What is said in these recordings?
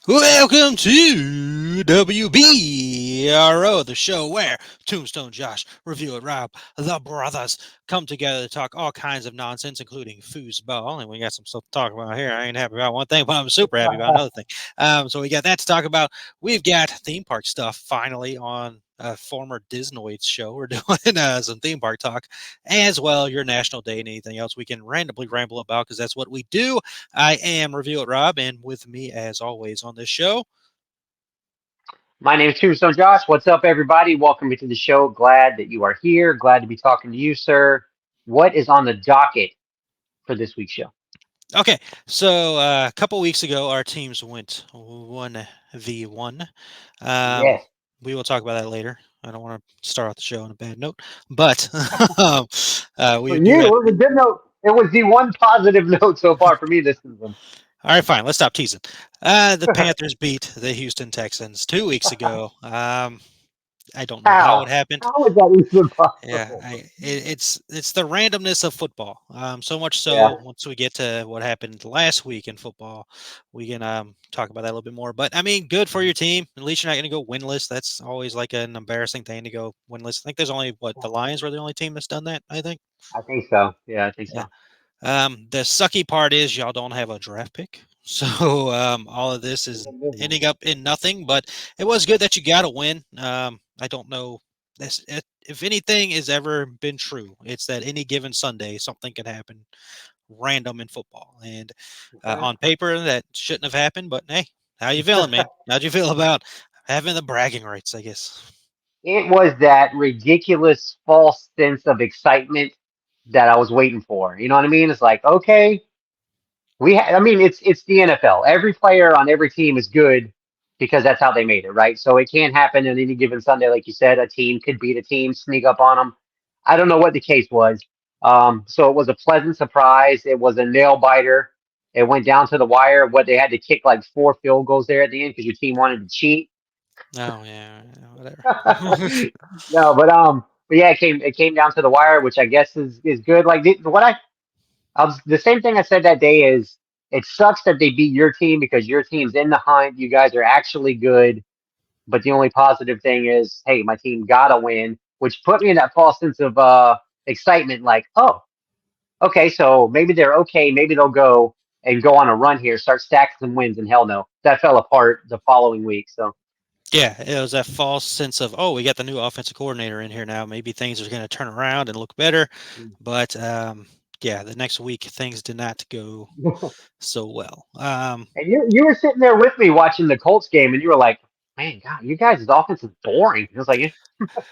Welcome to WBRO, the show where Tombstone Josh, Review It Rob, the brothers come together to talk all kinds of nonsense, including foosball. And we got some stuff to talk about here. I ain't happy about one thing, but I'm super happy about another thing. So we got that to talk about. We've got theme park stuff finally on a former Disnoid show. We're doing some theme park talk as well, your national day and anything else we can randomly ramble about because that's what we do. I am Review It Rob, and with me, as always, on this show. My name is Tombstone Josh. What's up, everybody? Welcome to the show. Glad that you are here. Glad to be talking to you, sir. What is on the docket for this week's show? Okay, so a couple weeks ago, our teams went 1v1. Um, Yes. we will talk about that later. I don't want to start off the show on a bad note, but um, For we do you, have. it was a good note. It was the one positive note so far for me this season. All right, fine. Let's stop teasing. The Panthers beat the Houston Texans 2 weeks ago. I don't know how it How? happened. How is that even Yeah, possible? it's the randomness of football. So much Yeah. so, once we get to what happened last week in football, we can talk about that a little bit more. But I mean, good for your team. At least you're not going to go winless. That's always like an embarrassing thing to go winless. I think there's only what the Lions were the only team that's done that. I think. I think so. Yeah, I think Yeah. so. The sucky part is y'all don't have a draft pick, so all of this is ending up in nothing. But it was good that you got a win. I don't know this if anything has ever been true, it's that any given Sunday something can happen random in football, and Okay. on paper that shouldn't have happened. But hey, how you feeling, man? How'd you feel about having the bragging rights? I guess. It was that ridiculous false sense of excitement that I was waiting for. You know what I mean? It's like, okay, I mean, it's the NFL. Every player on every team is good because that's how they made it, right? So it can't happen on any given Sunday, like you said. A team could beat a team, sneak up on them. I don't know what the case was. So it was a pleasant surprise. It was a nail biter. It went down to the wire. What they had to kick like four field goals there at the end because your team wanted to cheat. Oh yeah, whatever. No, but yeah, it came down to the wire, which I guess is good. Like the same thing I said that day is it sucks that they beat your team because your team's in the hunt. You guys are actually good. But the only positive thing is, hey, my team got a win, which put me in that false sense of excitement. Like, oh, okay, so maybe they're okay. Maybe they'll go and go on a run here, start stacking some wins. And hell no, that fell apart the following week. So Yeah, it was that false sense of, oh, we got the new offensive coordinator in here now. Maybe things are going to turn around and look better. But yeah, the next week things did not go so well. and you were sitting there with me watching the Colts game, and you were like, man, God, you guys' offense is boring. It was like,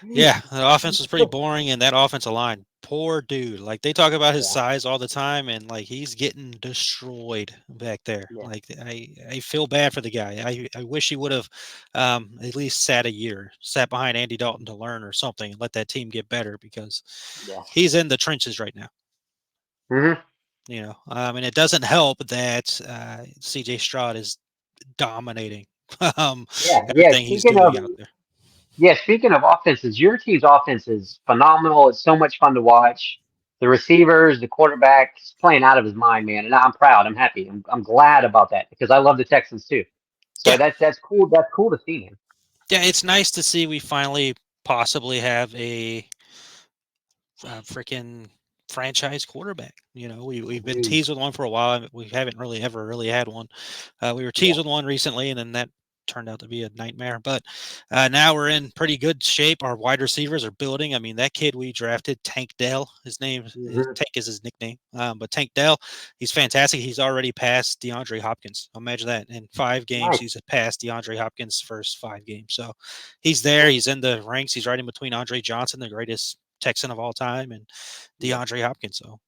Yeah, the offense was pretty boring, and that offensive line, poor dude. Like they talk about his yeah, size all the time, and like he's getting destroyed back there. yeah, Like I feel bad for the guy. I wish he would have at least sat a year, sat behind Andy Dalton to learn or something, and let that team get better because yeah. he's in the trenches right now. Hmm. And it doesn't help that CJ Stroud is dominating Yeah, yeah. everything he's doing out there. Speaking of offenses, your team's offense is phenomenal. It's so much fun to watch. The receivers, the quarterback, is playing out of his mind, man. And I'm proud. I'm happy. I'm glad about that because I love the Texans too. So Yeah, that's cool. That's cool to see, man. yeah, it's nice to see we finally possibly have a freaking franchise quarterback. We've been Mhm. teased with one for a while. We haven't really ever really had one. We were teased Yeah. with one recently, and then that turned out to be a nightmare. But now we're in pretty good shape. Our wide receivers are building. I mean, that kid we drafted, Tank Dell, Hmm. Tank is his nickname. But Tank Dell, he's fantastic. He's already passed DeAndre Hopkins. Imagine that. In 5 games, Nice. he's passed DeAndre Hopkins' first 5 games. So he's there. Cool. He's in the ranks. He's right in between Andre Johnson, the greatest Texan of all time, and Yeah. DeAndre Hopkins. So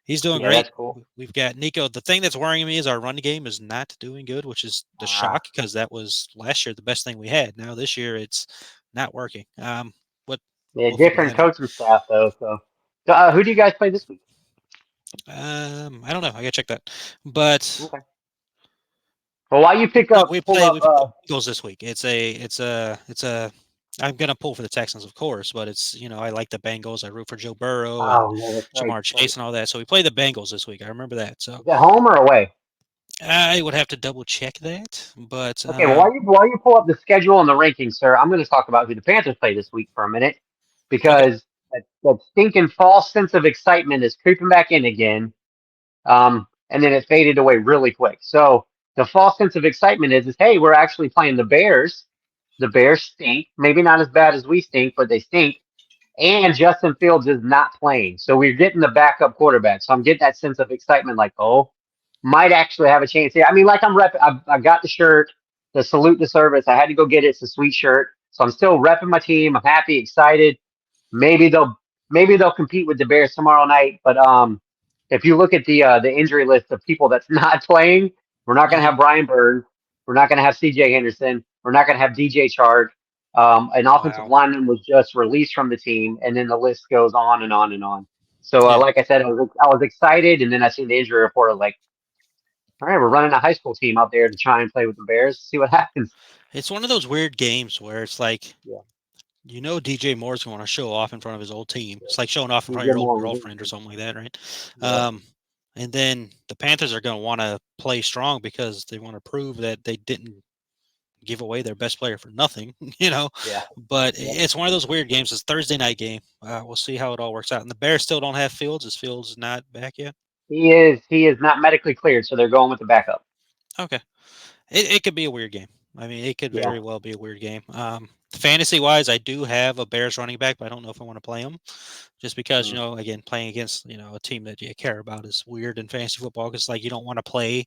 he's doing Yeah, great. that's cool. We've got Nico. The thing that's worrying me is our run game is not doing good, which is the Uh, shock because that was last year the best thing we had. Now this year it's not working. What yeah, we'll figure different that out. coaching staff though. So who do you guys play this week? I don't know. I gotta check that. But Okay. Well, while you we pull play up, we play the Eagles this week. It's a. I'm gonna pull for the Texans, of course, but it's I like the Bengals. I root for Joe Burrow and oh yeah, that's right. Jamar That's right. Chase and all that. So we play the Bengals this week. I remember that. So Is it home or away? I would have to double check that, but Okay, well, while you pull up the schedule and the rankings, sir, I'm going to talk about who the Panthers play this week for a minute okay. because that stinking false sense of excitement is creeping back in again. And then it faded away really quick. So the false sense of excitement is hey, we're actually playing the Bears. The Bears stink. Maybe not as bad as we stink, but they stink. And Justin Fields is not playing. So we're getting the backup quarterback. So I'm getting that sense of excitement like, oh, might actually have a chance here. I mean, like I'm repping, I got the shirt, the salute the service. I had to go get it. It's a sweet shirt. So I'm still repping my team. I'm happy, excited. Maybe they'll compete with the Bears tomorrow night. But if you look at the injury list of people that's not playing, we're not going to Hmm. have Brian Burns. We're not going to have C.J. Henderson. We're not going to have D.J. Chark. An offensive Wow. lineman was just released from the team, and then the list goes on and on and on. So, Yeah. like I said, I was excited, and then I seen the injury report. I was like, all right, we're running a high school team out there to try and play with the Bears. See what happens. It's one of those weird games where it's like, Yeah, DJ Moore's going to show off in front of his old team. It's like showing off in front of DJ your old Moore was girlfriend or injured. something like that, right? Yeah, Um, and then the Panthers are going to want to play strong because they want to prove that they didn't give away their best player for nothing, yeah, But yeah. it's one of those weird games. It's Thursday night game. We'll see how it all works out. And the Bears still don't have Fields. Is Fields not back yet? He is not medically cleared, so they're going with the backup. Okay. It could be a weird game. I mean, it could Yeah. very well be a weird game. Fantasy wise, I do have a Bears running back, but I don't know if I want to play him just because, Mm. again, playing against, a team that you care about is weird in fantasy football because, like, you don't want to play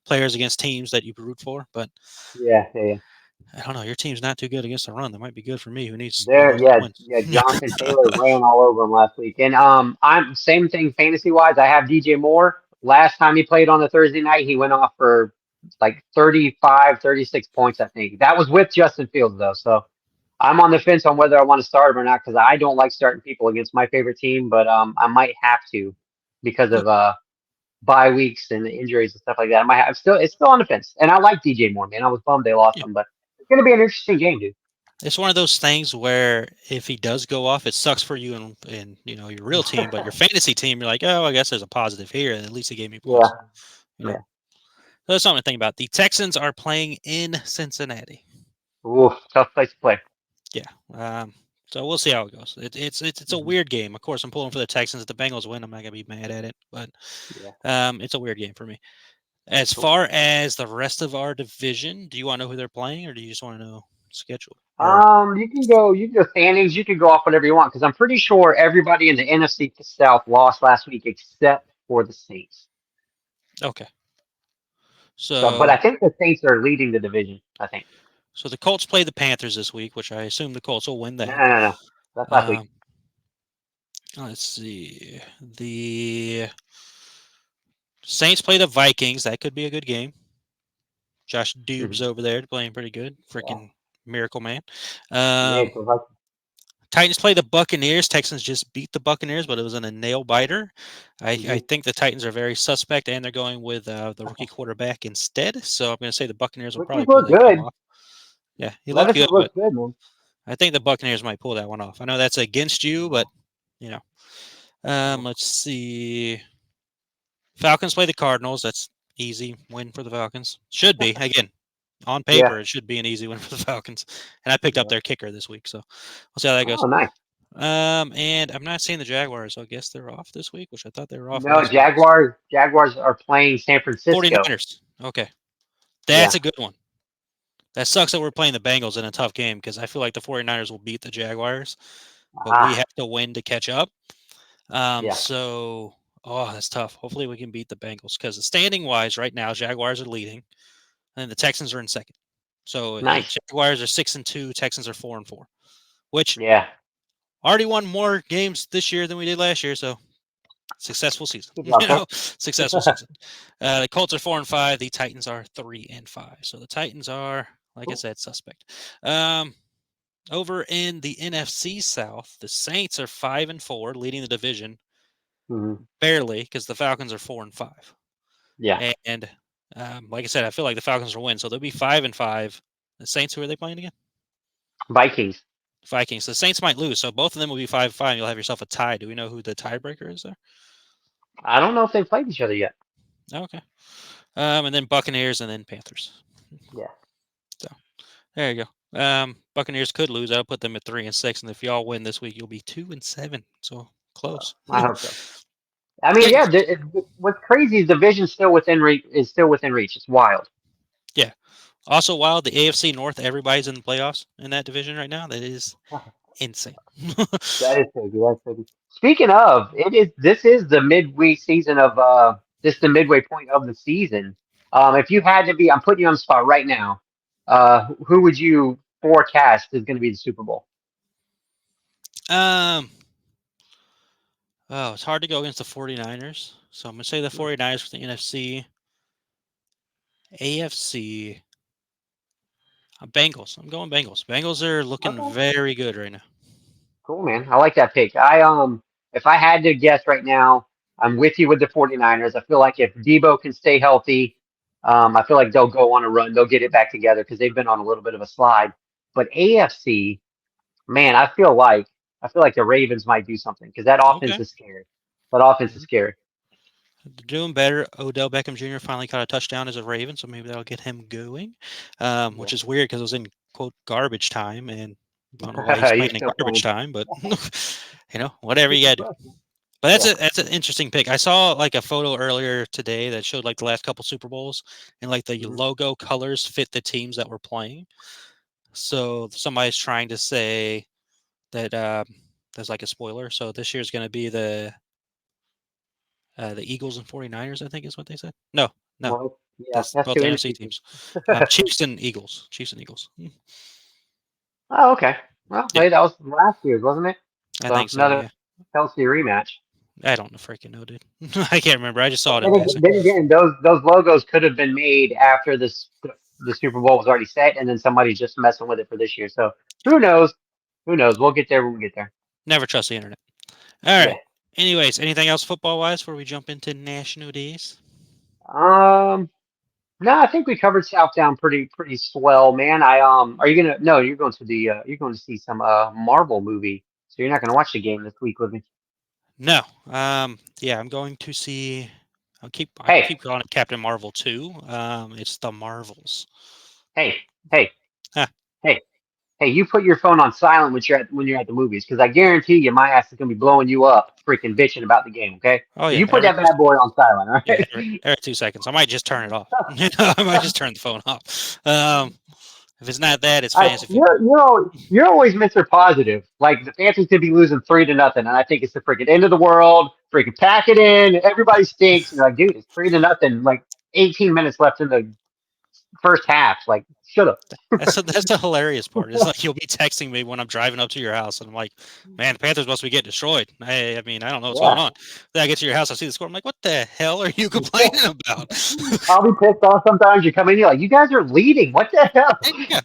players against teams that you root for. But Yeah, yeah, yeah. I don't know. Your team's not too good against the run. That might be good for me who needs, There, to yeah, win. yeah. Jonathan Taylor ran all over him last week, and I'm same thing fantasy wise. I have DJ Moore. Last time he played on the Thursday night, he went off for like 35, 36 points. I think that was with Justin Fields though. So I'm on the fence on whether I want to start him or not because I don't like starting people against my favorite team, but I might have to because of bye weeks and injuries and stuff like that. I might have, it's still on the fence, and I like DJ Moore, man. I was bummed they lost Yeah. him, but it's going to be an interesting game, dude. It's one of those things where if he does go off, it sucks for you and your real team, but your fantasy team, you're like, oh, I guess there's a positive here. At least he gave me Yeah, points. You know, yeah. so that's something to think about. The Texans are playing in Cincinnati. Ooh, tough place to play. Yeah. So we'll see how it goes. It's a Hmm. weird game. Of course, I'm pulling for the Texans. If the Bengals win, I'm not gonna be mad at it. But Yeah. it's a weird game for me. As Cool. far as the rest of our division, do you want to know who they're playing, or do you just want to know schedule? Or You can go standings. You can go off whatever you want because I'm pretty sure everybody in the NFC South lost last week except for the Saints. okay. So, but I So think the Saints are leading the division. I think. So the Colts play the Panthers this week, which I assume the Colts will win No, that. no, no, no. That's last week. Um, let's see. The Saints play the Vikings. That could be a good game. Josh Dubes Hmm. over there playing pretty good. Yeah. Freaking miracle man. Yeah. Um, Titans play the Buccaneers. Texans just beat the Buccaneers, but it was in a nail biter. I Mm-hmm. think the Titans are very suspect, and they're going with the rookie quarterback instead. So I'm going to say the Buccaneers will Rookies probably pull look that game good. off. Yeah, he looked Levis good, but looks good, man. I think the Buccaneers might pull that one off. I know that's against you, but you know. Yeah. Let's see. Falcons play the Cardinals. That's easy win for the Falcons. Should be again on Yeah. paper. It should be an easy win for the Falcons. And I picked up Yeah. their kicker this week, so we'll see how that Oh, goes. nice. And I'm not seeing the Jaguars, so I guess they're off this week, which I thought they were off No, last week. Jaguars are playing San Francisco. 49ers. Okay, Yeah. that's a good one. That sucks that we're playing the Bengals in a tough game because I feel like the 49ers will beat the Jaguars, but we Ah. have to win to catch up. Yeah. So that's tough. Hopefully we can beat the Bengals because the standing wise right now, Jaguars are leading, and the Texans are in second. So Nice. Jaguars are 6-2, Texans are 4-4, which Yeah. already won more games this year than we did last year. So successful season, Good job, successful sir. season. The Colts are 4-5, the Titans are 3-5. So the Titans are, like I Cool. said, suspect. Um, Over in the NFC South, the Saints are 5-4, leading the division Hmm. barely because the Falcons are 4-5. Yeah. And like I said, I feel like the Falcons will win, so they'll be 5-5. The Saints, who are they playing again? Vikings. Vikings. The Saints might lose, so both of them will be 5-5. You'll have yourself a tie. Do we know who the tiebreaker is there? I don't know if they've played each other yet. Oh, okay. And then Buccaneers, and then Panthers. Yeah. So there you go. Buccaneers could lose. I'll put them at 3-6, and if y'all win this week, you'll be 2-7. So close. I hope so. I mean, Yeah, yeah. What's crazy is division's still within reach. Is still within reach. It's wild. yeah. Also, wild, the AFC North, everybody's in the playoffs in that division right now. That is insane. That is crazy. That's crazy. Speaking of, it is. This is the midweek season of. This is the midway point of the season. If you had to be, I'm putting you on the spot right now. Who would you forecast is going to be the Super Bowl? um, oh, it's hard to go against the 49ers. So I'm going to say the 49ers for the NFC. AFC, Bengals. I'm going Bengals. Bengals are looking Okay. very good right now. Cool, man. I like that pick. If I had to guess right now, I'm with you with the 49ers. I feel like if Debo can stay healthy, I feel like they'll go on a run. They'll get it back together because they've been on a little bit of a slide. But AFC, man, I feel like the Ravens might do something because that offense Okay. is scary. That offense is Mhm. scary. They're doing better. Odell Beckham Jr. finally caught a touchdown as a Raven, so maybe that'll get him going, Yeah. which is weird because it was in, quote, garbage time, and I don't know why he's You're playing in still garbage playing. time, but, whatever you Super got to do. fresh, man. But Yeah. that's an interesting pick. I saw like a photo earlier today that showed like the last couple Super Bowls, and like the Mhm. logo colors fit the teams that were playing. So somebody's trying to say that there's like a spoiler. So this year's going to be the Eagles and 49ers, I think is what they said. No, no, Well, yeah, that's that's both two NFC NFC teams. teams. Chiefs and Eagles. Chiefs and Eagles. Oh, okay. Well, Yeah, hey, that was last year's, wasn't it? I So think so. another Yeah, Kelsey rematch. I don't freaking know, dude. I can't remember. I just saw But it in passing. then again, those logos could have been made after the Super Bowl was already set, and then somebody's just messing with it for this year. So who knows? Who knows? We'll get there when we get there. Never trust the internet. All Yeah. right. Anyways, anything else football wise before we jump into national days? Um. No, I think we covered Southdown pretty swell, man. Are you gonna? No, you're going to see some Marvel movie, so you're not gonna watch the game this week with me. No. Yeah, I'm going to see. I Hey, keep calling it Captain Marvel 2. It's the Marvels. hey, hey, Huh. hey. Hey, you put your phone on silent when you're at the movies, because I guarantee you my ass is gonna be blowing you up, freaking bitching about the game. Okay, Oh so yeah, you put that bad boy on silent, all yeah, right? every 2 seconds. I might just turn it off. I might just turn the phone off. If it's not that, it's I, fantasy you're football. you're always, you're always Mr. Positive. Like the Panthers could be losing 3-0, and I think it's the freaking end of the world. Freaking pack it in. Everybody stinks. And you're like, dude, it's 3-0. Like 18 minutes left in the first half. Like, shut up. That's the hilarious part. It's like you'll be texting me when I'm driving up to your house, and I'm like, "Man, the Panthers must be getting destroyed." I mean, I don't know what's going Yeah. on. Then I get to your house, I see the score. I'm like, "What the hell are you complaining about?" I'll be pissed off sometimes. You come in, you're like, you guys are leading. What the hell? Yeah,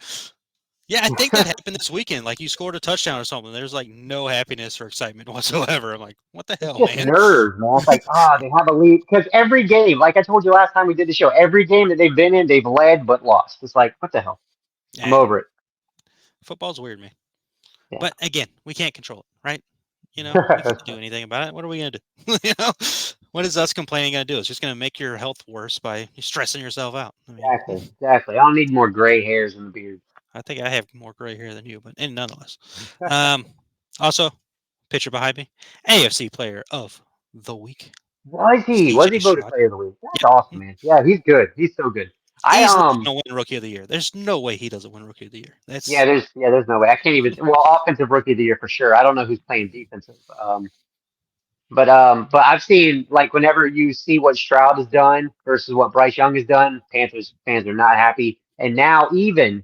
yeah, I think that happened this weekend. Like you scored a touchdown or something. There's like no happiness or excitement whatsoever. I'm like, "What the It's hell, just man?" nerves, man. It's like, they have a lead. Because every game, like I told you last time we did the show, every game that they've been in, they've led but lost. It's like, what the hell? I'm Yeah, over it. football's weird, man. Yeah. But again, we can't control it, right? We can't do anything about it. What are we gonna do? you know, what is us complaining gonna do? It's just gonna make your health worse by stressing yourself out. I mean, Exactly. Exactly. I don't need more gray hairs in the beard. I think I have more gray hair than you, but and nonetheless. Um, also, picture behind me, AFC Player of the Week, Was he? Was CJ he voted Stroud. player of the week? That's awesome, Yep, man. Yeah, he's good. He's so good. I easily gonna win Rookie of the Year. There's no way he doesn't win Rookie of the Year. Yeah, That's there's no way. I can't even. Well, offensive rookie of the year for sure. I don't know who's playing defensive. But I've seen, like, whenever you see what Stroud has done versus what Bryce Young has done, Panthers fans are not happy. And now even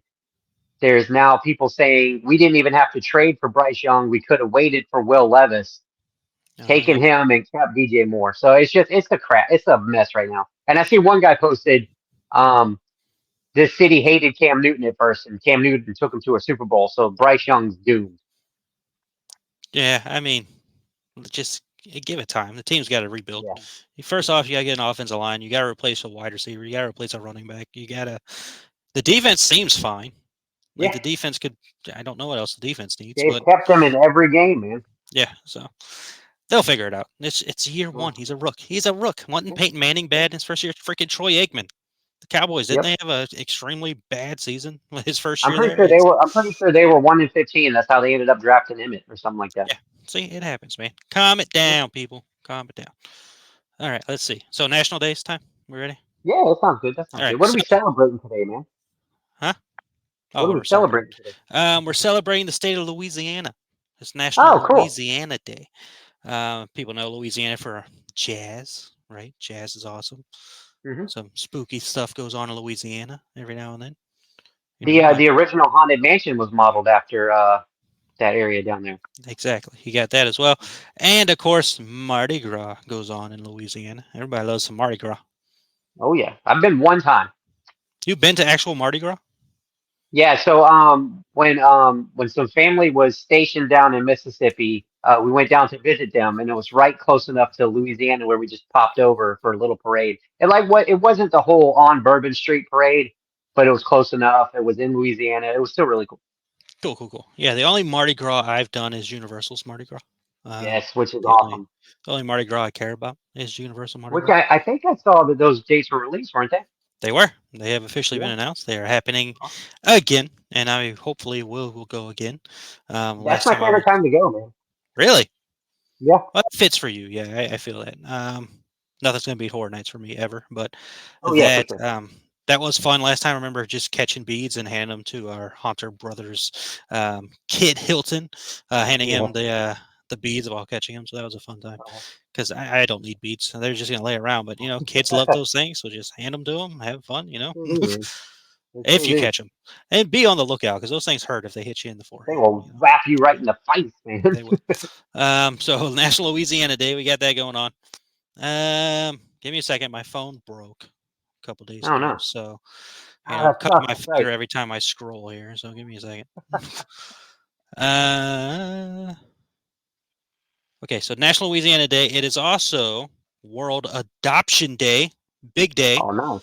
there's now people saying we didn't even have to trade for Bryce Young. We could have waited for Will Levis, taken yep. him and kept DJ Moore. So it's a crap. It's a mess right now. And I see one guy posted, um, this city hated Cam Newton at first, and Cam Newton took him to a Super Bowl. So Bryce Young's doomed. Yeah, I mean, just give it time. The team's got to rebuild. Yeah, First off, you got to get an offensive line. You got to replace a wide receiver. You got to replace a running back. You got to. The defense seems fine. Like yeah. the defense could. I don't know what else the defense needs, They've but kept him in every game, man. yeah. So they'll figure it out. It's year Yeah, one. He's a rook. He's a rook. Wasn't yeah, Peyton Manning yeah. bad in his first year? Freaking Troy Aikman. The Cowboys, didn't Yep. they have a extremely bad season his first I'm year pretty there? sure they were. I'm pretty sure they were 1-15. That's how they ended up drafting Emmett or something like that. Yeah. See, it happens, man. Calm it Yeah, down, people. Calm it down. All right, let's see. So National Days time. We ready? yeah, that sounds good. That All sounds right. good. What are So, we celebrating today, man? huh? Oh, What what are are we we celebrating? celebrating today? We're celebrating the state of Louisiana. It's Oh, National cool. Louisiana Day. People know Louisiana for jazz, right? Jazz is awesome. Hmm. Some spooky stuff goes on in Louisiana every now and then. You The know, uh, the original haunted mansion was modeled after that area down there. exactly. You got that as well. And of course, Mardi Gras goes on in Louisiana. Everybody loves some Mardi Gras. Oh yeah, I've been one time. You've been to actual Mardi Gras? Yeah, so when some family was stationed down in Mississippi, we went down to visit them, and it was right close enough to Louisiana where we just popped over for a little parade. And like what, it wasn't the whole on Bourbon Street parade, but it was close enough. It was in Louisiana. It was still really cool. Cool, cool, cool. Yeah, the only Mardi Gras I've done is Universal's Mardi Gras. Um, Yes, which is the only awesome. the only Mardi Gras I care about is Universal Mardi Which Gras. I think I saw that those dates were released, weren't they? They were. They have officially been Yeah. announced. They are happening Awesome. again, and I hopefully will go again. That's Last my time I favorite was time to go, man. really. Yeah. Well, that fits for you. Yeah, I feel that. Nothing's gonna beat Horror Nights for me ever, but Oh yeah, for that sure. that was fun last time. I remember just catching beads and handing them to our Haunter brothers, Kid Hilton, handing Yeah. him the beads while catching them. So that was a fun time Uh, because I don't need beads. They're just gonna lay around, but kids love those things, so just hand them to them, have fun. sure do, man. They If sure you do. catch them, and be on the lookout because those things hurt if they hit you in the They forehead. will wrap you right in the face, man. They will. So National Louisiana Day, we got that going on. Give me a second. My phone broke a couple days Oh ago, no. so Oh, that cut sucks. my That's right. finger every time I scroll here. So give me a second. uh, okay, so National Louisiana Day. It is also World Adoption Day. Big day. Oh no.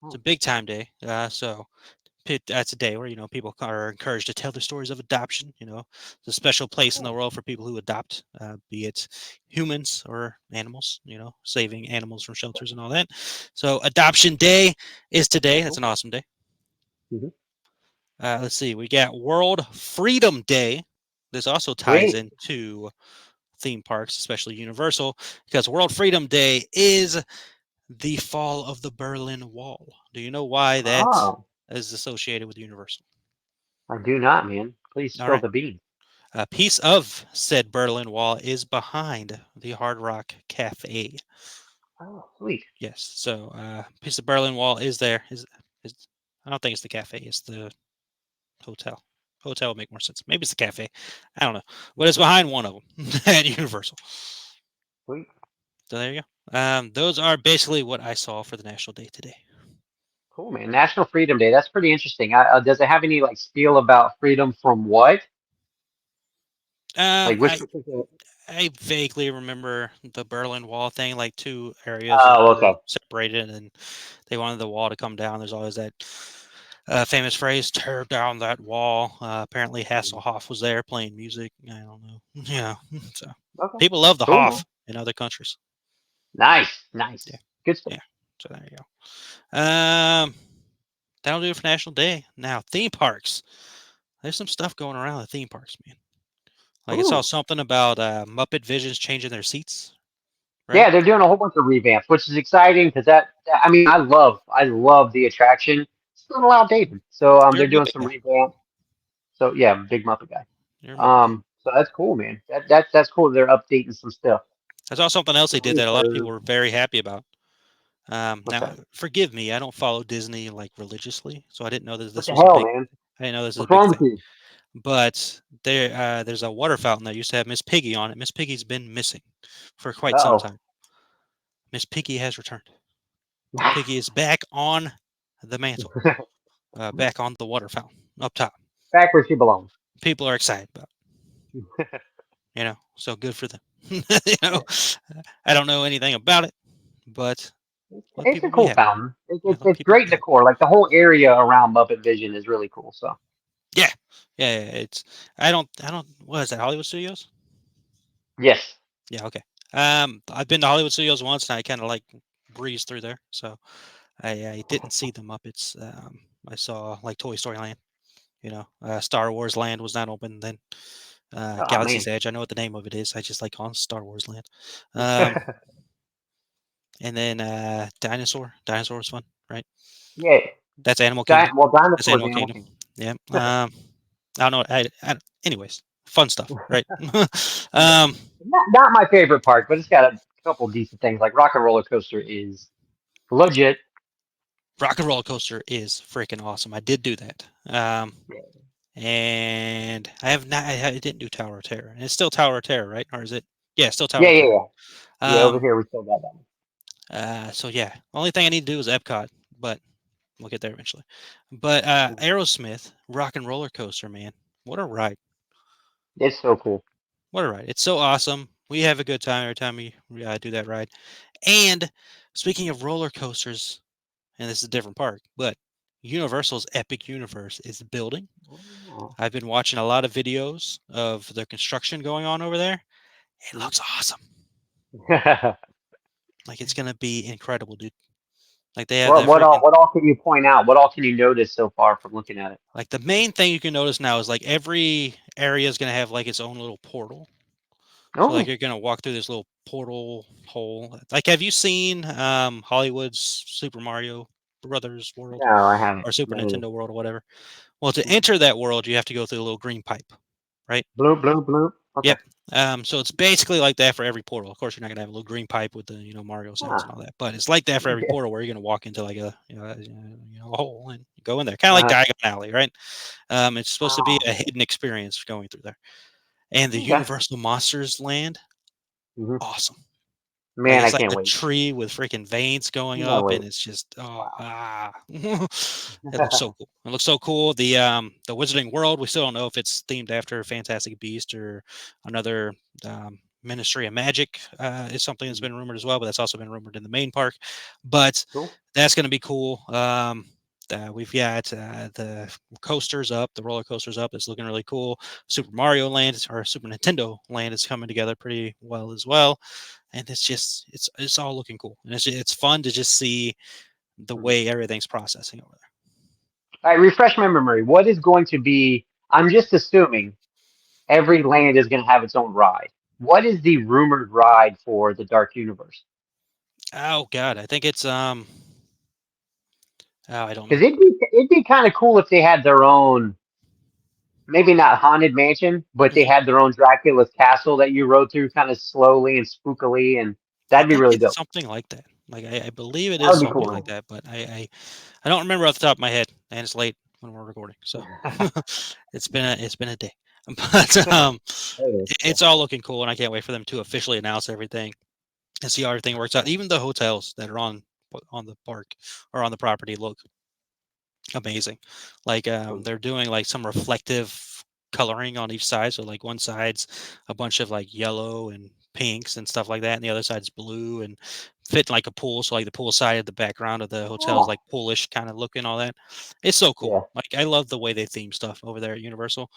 It's a Oh, big time day. That's a day where people are encouraged to tell their stories of adoption. It's a special place in the cool. world for people who adopt, be it humans or animals. Saving animals from shelters and all that. So Adoption Day is today. That's That's cool. an awesome day. Hmm. Let's see. We got World Freedom Day. This also ties Sweet. into theme parks, especially Universal, because World Freedom Day is the fall of the Berlin Wall. Do you know why that Oh, is associated with Universal? I do not, man. Please All spill right. the beans. A piece of said Berlin Wall is behind the Hard Rock Cafe. Oh, sweet. Yes. So, piece of Berlin Wall is there. Is I don't think it's the cafe. It's the hotel. Hotel would make more sense. Maybe it's the cafe. I don't know. But it's behind one of them at Universal. Sweet. So there you go. Those are basically what I saw for the National Day today. Cool, man. National Freedom Day. That's pretty interesting. Does it have any like spiel about freedom from what? Um, Like which I particular? I vaguely remember the Berlin Wall thing, like two areas Oh, were okay. separated, and they wanted the wall to come down. There's always that famous phrase, "Tear down that wall." Apparently, Hasselhoff was there playing music. I don't know. So Okay. people love the Cool, man. Hoff in other countries. Nice, nice. Yeah, Good stuff. yeah. So there you go. That'll do it for National Day. Now, theme parks. There's some stuff going around the theme parks, man. Like I saw Ooh. something about Muppet Visions changing their seats, right? Yeah, they're doing a whole bunch of revamps, which is exciting because I mean I love the attraction. It's a little outdated, so You're they're a doing Muppet some guy. revamp. So yeah, I'm a big Muppet guy. You're a Muppet guy. So that's cool, man. That's cool. They're updating some stuff. I saw something else they did Silly that a lot of people bird. were very happy about. What's Now, that? forgive me, I don't follow Disney like religiously, so I didn't know that What this the was a hell, big. man? I didn't know this was a What's big wrong with thing. you? But there's a water fountain that used to have Miss Piggy on it. Miss Piggy's been missing for quite some Uh-oh. time. Miss Piggy has returned. Piggy is back on the mantle, back on the water fountain up top. Back where she belongs. People are excited about so good for them. you know, Yeah. I don't know anything about it, but let It's a people be cool happy. fountain. Yeah, let It's people great be happy. decor. Like the whole area around Muppet Vision is really cool. So Yeah, yeah. It's I don't. What is that? Hollywood Studios? yes. Yeah, okay. I've been to Hollywood Studios once, and I kind of like breezed through there. So I didn't see the Muppets. I saw like Toy Story Land. Star Wars Land was not open then. Oh Galaxy's man. Edge. I know what the name of it is. I just like calling it Star Wars Land. Um, and then Dinosaur. Dinosaur was fun, right? Yeah. That's Animal Kingdom. Well, That's dinosaurs, Animal Animal Kingdom. Kingdom. Yeah. I don't know. Anyways, fun stuff, right? Yeah. um, Not my favorite park, but it's got a couple decent things. Like Rock and Roller Coaster is legit. Rock and Roller Coaster is freaking awesome. I did do that. And I have not. I didn't do Tower of Terror, and it's still Tower of Terror, right? Or is it? Yeah, still Tower Yeah, of yeah, Terror. yeah. Yeah, over Um, here we still got that one. so yeah, only thing I need to do is Epcot, but we'll get there eventually. But Aerosmith Rock and Roller Coaster, man, what a ride! It's so cool. What a ride! It's so awesome. We have a good time every time we do that ride. And speaking of roller coasters, and this is a different park, but Universal's Epic Universe is building. Oh. I've been watching a lot of videos of the construction going on over there. It Mhm. looks awesome. Like it's gonna be incredible, dude. Like they have What that freaking what all can you point out? What all can you notice so far from looking at it? like the main thing you can notice now is like every area is gonna have like its own little portal. So like Oh, you're gonna walk through this little portal hole. Like have you seen Hollywood's Super Mario Brothers world no, I haven't. or Super No. Nintendo world or whatever? Well, to Mhm. enter that world, you have to go through a little green pipe, right? Bloop, bloop, bloop. Okay. Yep. So it's basically like that for every portal. Of course, you're not gonna have a little green pipe with the Mario sounds and Ah. all that, but it's like that for every Yeah. portal where you're gonna walk into like a hole and go in there, kind of like Uh, Diagon Alley, right? It's supposed to be ah, a hidden experience going through there. And the okay. Universal Monsters Land, Hmm. awesome. Like Man, I it's like can't a wait. tree with freaking veins going Can't up, wait. and it's just Wow. it looks so cool. It looks so cool. The Wizarding World, we still don't know if it's themed after Fantastic Beast or another Ministry of Magic is something that's Mhm. been rumored as well, but that's also been rumored in the main park. But Cool. that's going to be cool. We've got the coasters up, the roller coasters up. It's looking really cool. Super Mario Land or Super Nintendo Land is coming together pretty well as well, and it's all looking cool, and it's fun to just see the Mhm. way everything's processing over there. All right, refresh my memory. What is going to be? I'm just assuming every land is going to have its own ride. What is the rumored ride for the Dark Universe? Oh God, I think it's oh I don't know. Because it'd be kind of cool if they had their own, maybe not haunted mansion, but they Mhm. had their own Dracula's castle that you rode through kind of slowly and spookily, and I that'd be think really it's dope. something like that. Like I believe it That is would be something like cool. that, but I don't remember off the top of my head, and it's late when we're recording, so it's been a day, but That is it's cool. all looking cool, and I can't wait for them to officially announce everything and see how everything works out. Even the hotels that are on the park or on the property look amazing. Like they're doing like some reflective coloring on each side. So like one side's a bunch of like yellow and pinks and stuff like that, and the other side's blue and fit like a pool. So like the pool side of the background of the hotel is Oh, like poolish kind of looking, all that. It's so cool. yeah. Like I love the way they theme stuff over there at Universal.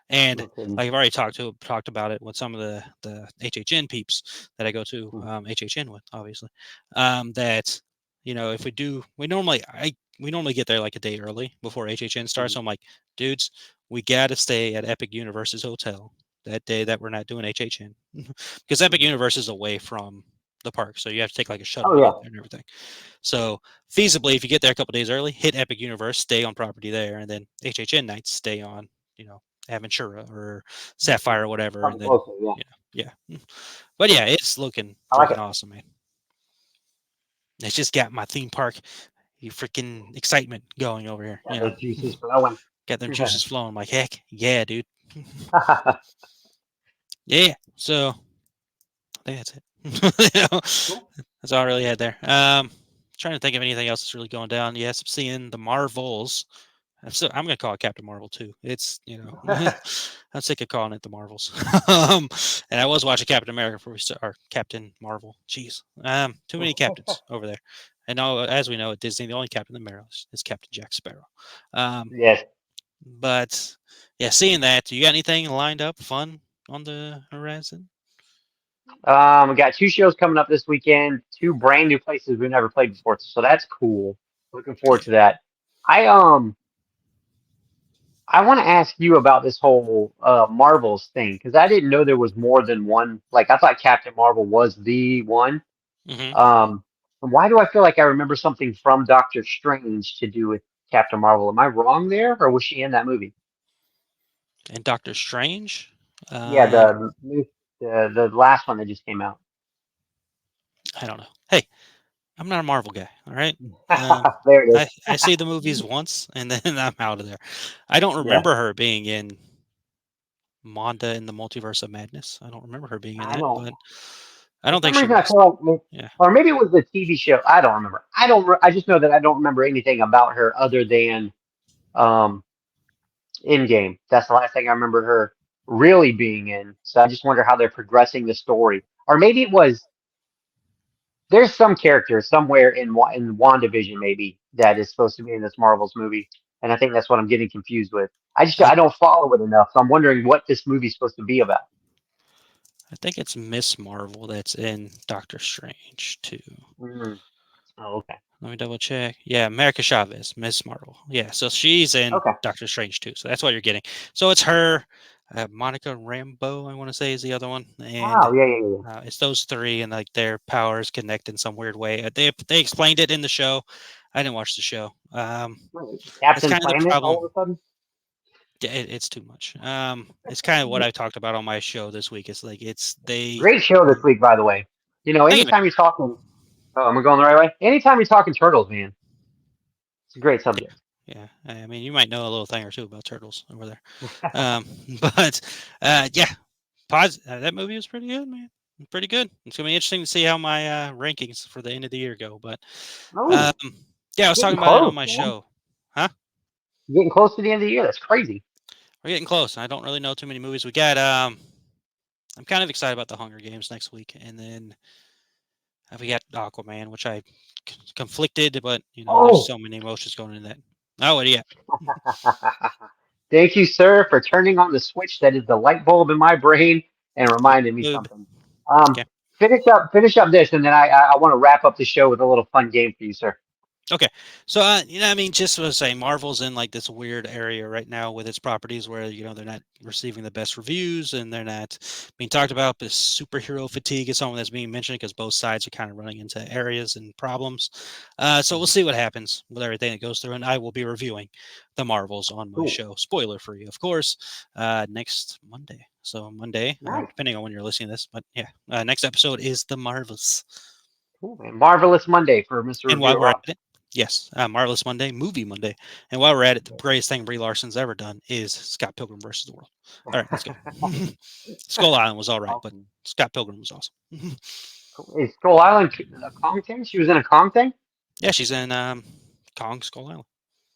And No kidding. like I've already talked about it with some of the HHN peeps that I go to Mhm. HHN with, obviously. That if we normally get there like a day early before HHN starts. Mhm. So I'm like, dudes, we got to stay at Epic Universe's hotel that day that we're not doing HHN because Epic Mhm. Universe is away from the park, so you have to take like a shuttle Oh to yeah. get there and everything. So feasibly, if you get there a couple days early, hit Epic Universe, stay on property there, and then HHN nights stay on, Aventura or Mhm. Sapphire or whatever, and Something then closer. Yeah. yeah. But yeah, it's looking I like freaking it. awesome, man. It's just got my theme park, you freaking excitement going over here. Got those juices flowing. Got them juices flowing. I'm like, heck yeah, dude. Yeah. So I think that's it. Cool. That's all I really had there. Trying to think of anything else that's really going down. Yes, I'm seeing the Marvels. I'm gonna call it Captain Marvel too. It's I'm sick of calling it the Marvels. And I was watching Captain America before we start, or Captain Marvel. Jeez, too many captains over there. And now, as we know, at Disney, the only captain that matters is Captain Jack Sparrow. Um, Yes. but yeah, seeing that, you got anything lined up fun on the horizon? We got two shows coming up this weekend. Two brand new places we've never played before, so that's cool. Looking forward Yeah. to that. I I want to ask you about this whole Marvels thing because I didn't know there was more than one. Like I thought Captain Marvel was the one. Hmm. And why do I feel like I remember something from Doctor Strange to do with Captain Marvel? Am I wrong there, or was she in that movie? And Doctor Strange. Yeah, Um, the last one that just came out. I don't know. Hey, I'm not a Marvel guy. All right. Um, There it is. I see the movies once and then I'm out of there. I don't Yeah, remember her being in Manda in the Multiverse of Madness. I don't remember her being in I that, don't. but I For don't think some she reason, I was. feel like, Yeah. or maybe it was the TV show. I don't remember. I don't. I just know that I don't remember anything about her other than um, in game. That's the last thing I remember her really being in. So I just wonder how they're progressing the story, or maybe it was. There's some character somewhere in WandaVision maybe that is supposed to be in this Marvels movie, and I think that's what I'm getting confused with. I I don't follow it enough, so I'm wondering what this movie's supposed to be about. I think it's Miss Marvel that's in Doctor Strange too. Mm. Oh, okay. Let me double check. Yeah, America Chavez, Miss Marvel. Yeah, so she's in Okay. Doctor Strange too. So that's what you're getting. So it's her, Monica Rambeau, I want to say, is the other one, and Oh, yeah, yeah, yeah. it's those three, and like their powers connect in some weird way. They explained it in the show. I didn't watch the show. Right. That's Captain kind of the Planet all problem. of a sudden? Yeah, it's too much. It's kind of what I talked about on my show this week. It's like it's they. Great show this week, by the way. You know, Thank you, man. anytime you're talking, oh, am I going the right way? Anytime you're talking turtles, man, it's a great subject. Yeah, I mean, you might know a little thing or two about turtles over there. Um, but yeah, that movie was pretty good, man. Pretty good. It's gonna be interesting to see how my rankings for the end of the year go. But um, Oh, yeah, I was getting talking about it on close, my man. show. Huh? Getting close to the end of the year. That's crazy. We're getting close. I don't really know too many movies. We got. I'm kind of excited about the Hunger Games next week, and then we got Aquaman, which I conflicted, but there's Oh, so many emotions going in that. Oh, what do you got? thank you, sir, for turning on the switch that is the light bulb in my brain and Light reminding me bulb. something. Okay. Finish up this, and then I want to wrap up the show with a little fun game for you, sir. Okay. So, I mean, just to say, Marvel's in like this weird area right now with its properties where, they're not receiving the best reviews and they're not being talked about. This superhero fatigue is something that's being mentioned because both sides are kind of running into areas and problems. So we'll Mhm. see what happens with everything that goes through. And I will be reviewing the Marvels on my Cool, show. Spoiler free, of course, next Monday. So, Monday, nice, depending on when you're listening to this. But yeah, next episode is the Marvels. cool, man. Marvelous Monday for Mr. And Review while It we're at Rob. it, yes, Marvelous Monday, Movie Monday. And while we're at it, the greatest thing Brie Larson's ever done is Scott Pilgrim versus the World. All right, let's go. Skull Island was all right, but Awesome. Scott Pilgrim was awesome. Cool. Is Skull Island a Kong thing? She was in a Kong thing? Yeah, she's in Kong Skull Island.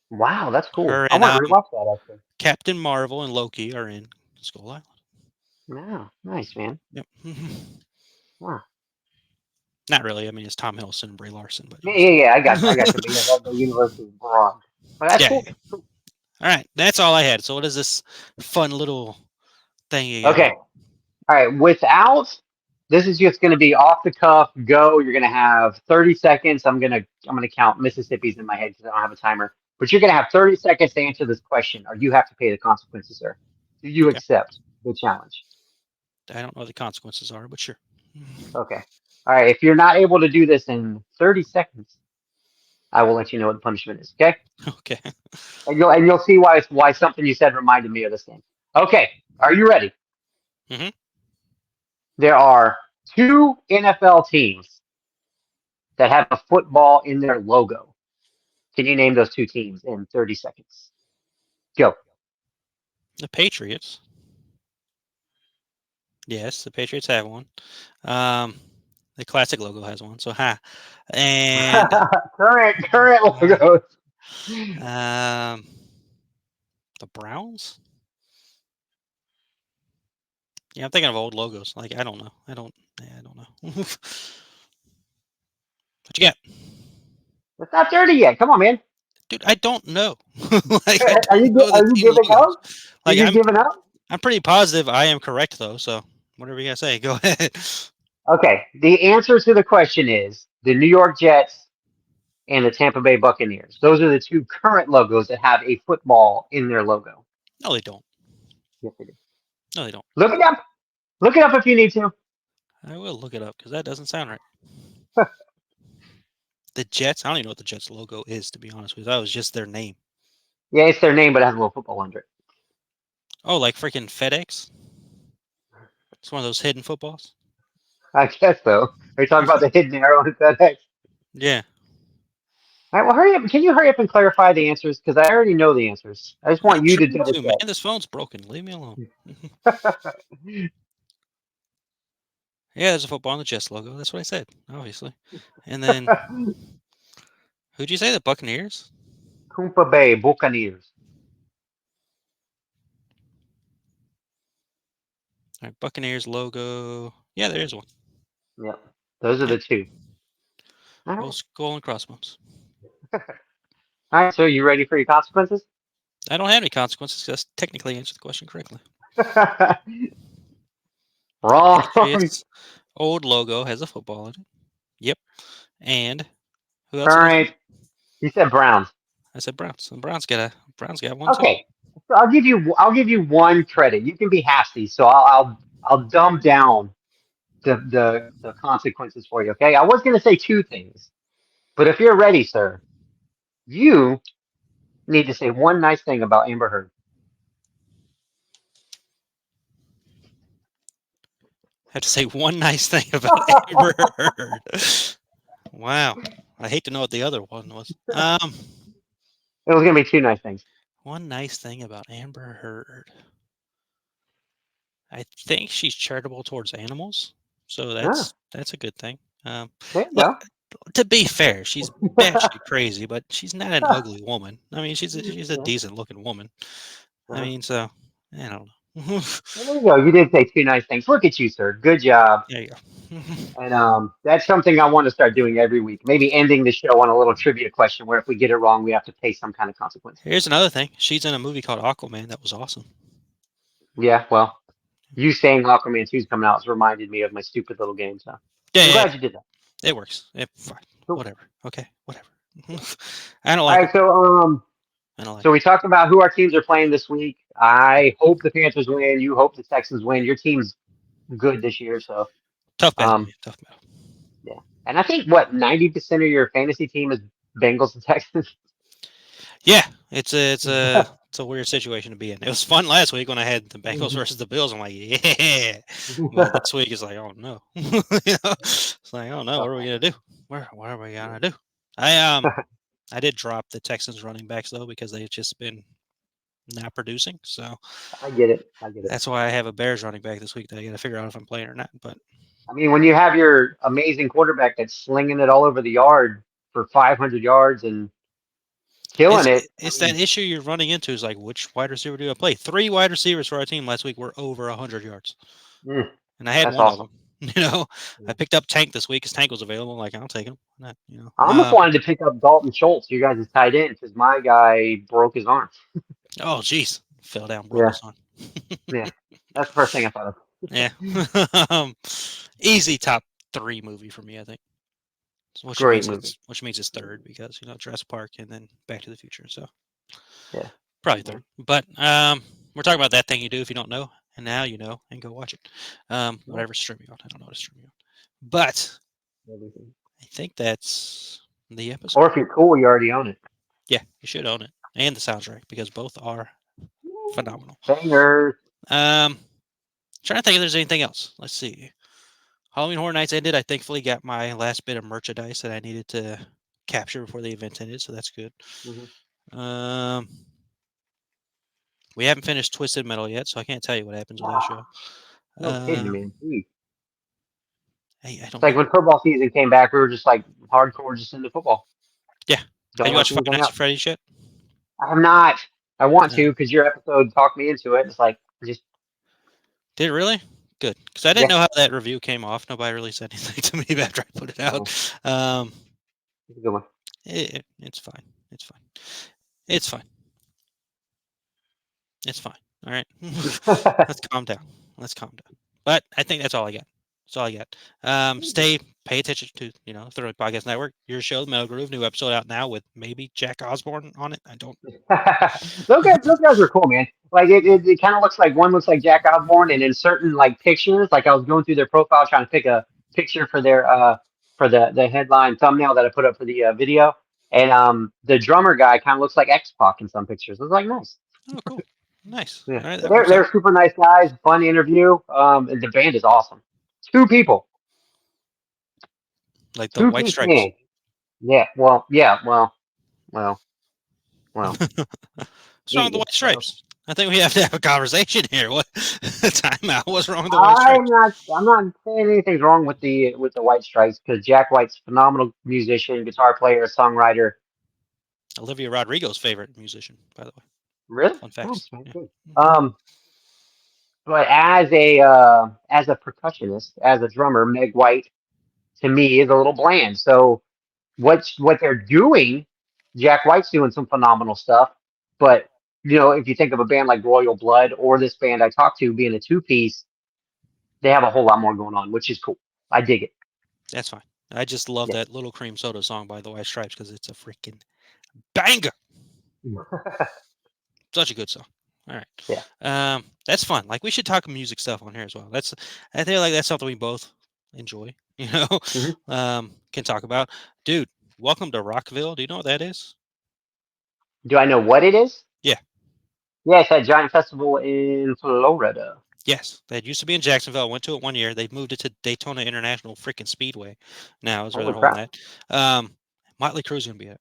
Wow, that's cool. Her I and want to rewatch that actually. Captain Marvel and Loki are in Skull Island. Wow, nice, man. Yep. Wow. Not really. I mean, it's Tom Hiddleston and Brie Larson, but Yeah, yeah, still. yeah. I got you. I got you. But yeah, the universe is broad. But that's Yeah, cool. yeah. All right, that's all I had. So, what is this fun little thing you got? Okay. All right. This is just going to be off the cuff. Go. You're going to have 30 seconds. I'm gonna count Mississippi's in my head because I don't have a timer. But you're going to have 30 seconds to answer this question, or you have to pay the consequences, sir. Do you Okay. accept the challenge? I don't know what the consequences are, but sure. Okay. All right. If you're not able to do this in 30 seconds, I will let you know what the punishment is. Okay. Okay. And you'll see why something you said reminded me of this game. Okay. Are you ready? Hmm. There are two NFL teams that have a football in their logo. Can you name those two teams in 30 seconds? Go. The Patriots. Yes, the Patriots have one. Um, the classic logo has one. So ha. And Current uh, logos. um, the Browns. Yeah, I'm thinking of old logos. Like I don't know. I don't. Yeah, I don't know. What you got, It's not 30 yet. Come on, man. dude? I don't know. Like I don't know the Are you team giving logos. up? Are Like you giving up? I'm pretty positive I am correct though. So whatever you gotta say, go ahead. Okay. The answer to the question is the New York Jets and the Tampa Bay Buccaneers. Those are the two current logos that have a football in their logo. No, they don't. Yes, they do. No, they don't. Look it up. Look it up if you need to. I will look it up because that doesn't sound right. The Jets. I don't even know what the Jets logo is, to be honest with you. That was just their name. Yeah, it's their name, but it has a little football under it. Oh, like freaking FedEx. It's one of those hidden footballs. I guess so. Are you talking about the hidden arrow in FedEx? Yeah. All right, well, hurry up. Can you hurry up and clarify the answers? Because I already know the answers. I just I'm want you to trying double to, man. This phone's broken. Leave me alone. check. Yeah, there's a football on the Jets logo. That's what I said, obviously. And then, who'd you say? The Buccaneers? Tampa Bay Buccaneers. All right, Buccaneers logo. Yeah, there is one. Yep. Those are Yep. the two. All Both right. skull and crossbones. All right. So you ready for your consequences? I don't have any consequences because I technically answered the question correctly. Wrong. Patriots old logo has a football in it. Yep. And who else did I say? Current. You said Browns. I said Browns. And Browns got one too. Okay. So I'll give you one credit. You can be hasty. So I'll dumb down the consequences for you. Okay. I was gonna say two things, but if you're ready, sir, you need to say one nice thing about Amber Heard. I have to say one nice thing about Amber Heard. Wow. I hate to know what the other one was. It was gonna be two nice things. One nice thing about Amber Heard. I think she's charitable towards animals, so Ah, that's a good thing. there you Look, go. to be fair, she's batshit crazy, but she's not an ugly woman. I mean, she's a Yeah. decent looking woman. I Uh-huh. mean, so I don't know. Well, there you go. You did say two nice things. Look at you, sir. Good job. There you go. And that's something I want to start doing every week. Maybe ending the show on a little trivia question where if we get it wrong, we have to pay some kind of consequence. Here's another thing. She's in a movie called Aquaman. That was awesome. Yeah, well, you saying Aquaman 2 is coming out has reminded me of my stupid little game. So Yeah, I'm yeah, glad you did that. it works. Fine. Cool. Whatever. Okay. Whatever. I don't All like her. right, so I don't like so her. we talked about who our teams are playing this week. I hope the Panthers win. You hope the Texans win. Your team's good this year, so Tough battle, um, man. Tough battle. yeah. And I think what 90% of your fantasy team is Bengals and Texans. Yeah, it's a weird situation to be in. It was fun last week when I had the Bengals versus the Bills. I'm like, yeah, but this week it's like, oh no, it's like, oh no, what are we gonna do? What are we gonna do? I did drop the Texans running backs though because they've just been not producing. So I get it. I get it. that's why I have a Bears running back this week that I got to figure out if I'm playing or not. But I mean, when you have your amazing quarterback that's slinging it all over the yard for 500 yards and killing it, I it's that mean, issue you're running into is like which wide receiver do I play? 3 wide receivers for our team last week were over 100 yards. mm, And I had that's one of awesome. them. I picked up Tank this week because Tank was available. I'm like, I'll take him. Not, I almost wanted to pick up Dalton Schultz, you guys' tight end, because my guy broke his arm. oh, jeez. Fell down, broke Yeah, his arm. yeah. That's the first thing I thought of. Yeah. um, easy top 3 movie for me, I think. Which Great means movie. it's third because, Jurassic Park and then Back to the Future. So Yeah. probably Yeah. third. But we're talking about that thing you do if you don't know. And now you know and go watch it. Whatever streaming on. I don't know what to streaming on. But Everything. I think that's the episode. Or if you're cool, you already own it. Yeah, you should own it. And the soundtrack because both are phenomenal. Bangers. Trying to think if there's anything else. Let's see. Halloween Horror Nights ended. I thankfully got my last bit of merchandise that I needed to capture before the event ended, so that's good. Mhm. Um, we haven't finished Twisted Metal yet, so I can't tell you what happens with that show. No kidding, man. Jeez. I It's don't like know. when football season came back, we were just like hardcore just into football. Yeah. Have Don't you watch watched Five anything Nights else. at Freddy's yet? I have not. I want No. to because your episode talked me into it. It's like just Did it really? Good. Because I didn't yeah, know how that review came off. Nobody really said anything to me after I put it yeah, out. Um, it's a good one. it's fine. It's fine. It's fine. It's fine. All right. Let's calm down. Let's calm down. But I think that's all I got. That's all I got. Pay attention to Thoroughly Podcast Network. Your show, the Metal Groove, new episode out now with maybe Jack Osborne on it. I don't. Those guys are cool, man. Like it kind of looks like one looks like Jack Osborne, and in certain like pictures, like I was going through their profile trying to pick a picture for their for the headline thumbnail that I put up for the video, and the drummer guy kind of looks like X Pac in some pictures. It was like nice. Oh, cool, nice. Yeah, All right, but that they're works out. they're super nice guys. Fun interview. And the band is awesome. Two people, Like the two White piece Stripes. band. Yeah. Well. Yeah. Well. Well. What's wrong with the White Stripes? I think we have to have a conversation here. What time out? What's wrong with the White I'm Stripes? not. I'm not saying anything's wrong with the White Stripes because Jack White's a phenomenal musician, guitar player, songwriter. Olivia Rodrigo's favorite musician, by the way. Really Fun nice, facts. man. Yeah. Good. Hmm. But as a percussionist, as a drummer, Meg White to me is a little bland. So what they're doing, Jack White's doing some phenomenal stuff. But if you think of a band like Royal Blood or this band I talked to being a two piece, they have a whole lot more going on, which is cool. I dig it. That's fine. I just love Yeah. that Little Cream Soda song by the White Stripes because it's a freaking banger. Such a good song. All right. Yeah. That's fun. Like we should talk music stuff on here as well. I feel like that's something we both enjoy. Mhm. Can talk about. Dude, welcome to Rockville. Do you know what that is? Do I know what it is? Yeah. Yeah, it's that giant festival in Florida. Yes. That used to be in Jacksonville. I went to it one year. They've moved it to Daytona International freaking Speedway. Now is where they're Holy holding crap. that. Motley Crue's gonna be it,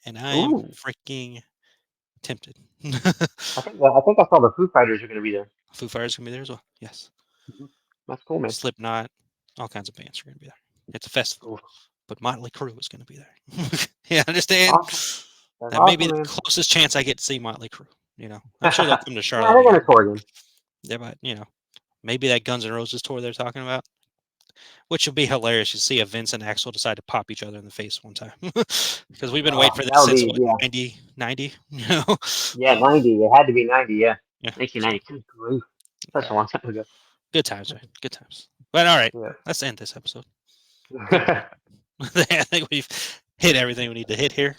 and I am Ooh. freaking tempted. I think I saw the Foo Fighters are going to be there. Foo Fighters gonna be there as well. Yes. Mhm. That's cool, man. Slipknot, all kinds of bands are gonna be there. It's a festival, Cool. but Motley Crue is gonna be there. Yeah, understand? Awesome. That's That may be awesome, the man. closest chance I get to see Motley Crue. I'm sure they'll come to Yeah, Charlotte they're going again. to tour again. Yeah, but maybe that Guns N' Roses tour they're talking about, which would be hilarious. You see a Vince and Axel decide to pop each other in the face one time because we've been waiting for That this would since be, what yeah. 90. Yeah, 90. It had to be 90, yeah. Yeah. So 1990. Good grief. Such a uh, long time ago. good times, man. Good times. But all right, Yeah. let's end this episode. Good lord. I think we've hit everything we need to hit here.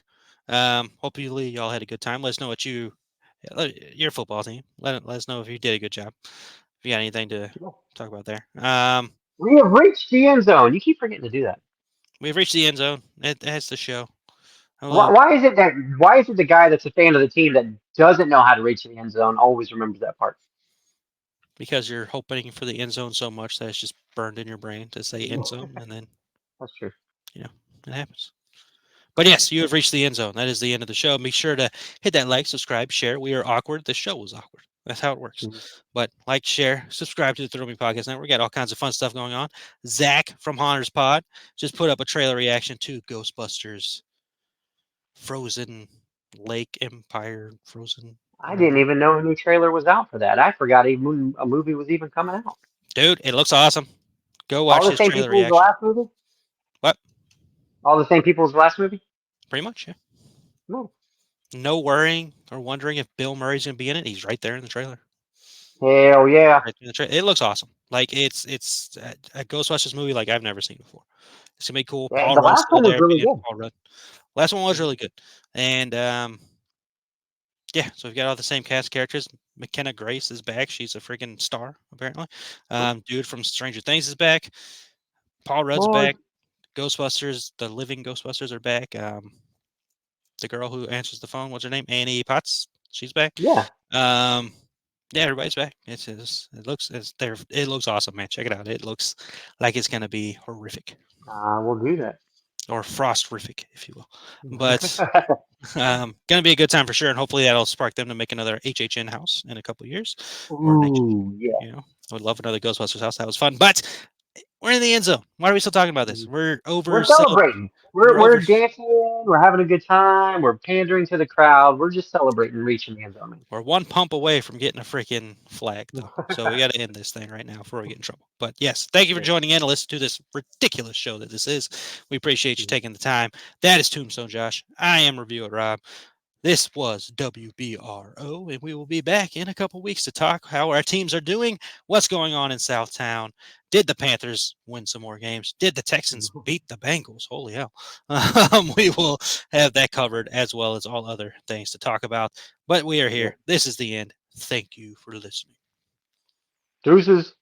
Hopefully y'all had a good time. Let us know what your football team. Let us know if you did a good job. If you got anything to talk about there. We have reached the end zone. You keep forgetting to do that. We've reached the end zone. That's the show. Why, Hello. why is it that why is it the guy that's a fan of the team that doesn't know how to reach the end zone always remembers that part? Because you're hoping for the end zone so much that it's just burned in your brain to say end zone, and then That's true. you know it happens. But yes, you have reached the end zone. That is the end of the show. Make sure to hit that like, subscribe, share. We are awkward. The show was awkward. That's how it works. Mhm. But like, share, subscribe to the Throw Me Podcast Network. We got all kinds of fun stuff going on. Zach from Haunter's Pod just put up a trailer reaction to Ghostbusters Frozen Lake Empire Frozen I didn't whatever. even know any trailer was out for that. I forgot even a movie was even coming out. Dude, it looks awesome. Go All watch the his same trailer people as the reaction. last movie? What? All the same people as the last movie? Pretty much, yeah. No. No worrying or wondering if Bill Murray's gonna be in it. He's right there in the trailer. Hell yeah. Right in the trailer. It looks awesome. Like it's a Ghostbusters movie like I've never seen before. It's gonna be cool. Yeah, Paul the Rudd's last still one was there. really Being good. Paul Rudd. Last one was Mhm. really good, and yeah. So we've got all the same cast characters. McKenna Grace is back. She's a freaking star apparently. Cool. Dude from Stranger Things is back. Paul Rudd's Boy. back. Ghostbusters, the living Ghostbusters are back. The girl who answers the phone, what's her name? Annie Potts. She's back. Yeah. Um, yeah, everybody's back. It looks awesome, man. Check it out. It looks like it's gonna be horrific We'll do that. or frosterific, if you will. But gonna be a good time for sure, and hopefully that'll spark them to make another HHN house in a couple years or next year. Ooh, yeah. I would love another Ghostbusters house. That was fun, but we're in the end zone. Why are we still talking about this? Mhm. We're over We're celebrating. We're We're over. dancing. We're having a good time. We're pandering to the crowd. We're just celebrating reaching the end zone. We're one pump away from getting a freaking flag, though. So we got to end this thing right now before we get in trouble. But yes, thank you for Yeah. joining in and listening to this ridiculous show that this is. We appreciate you Mhm. taking the time. That is Tombstone Josh. I am Review It Rob. This was WBRO, and we will be back in a couple weeks to talk how our teams are doing, what's going on in Southtown. Did the Panthers win some more games? Did the Texans beat the Bengals? Holy hell. We will have that covered as well as all other things to talk about. But we are Yeah. here. This is the end. Thank you for listening. Deuces.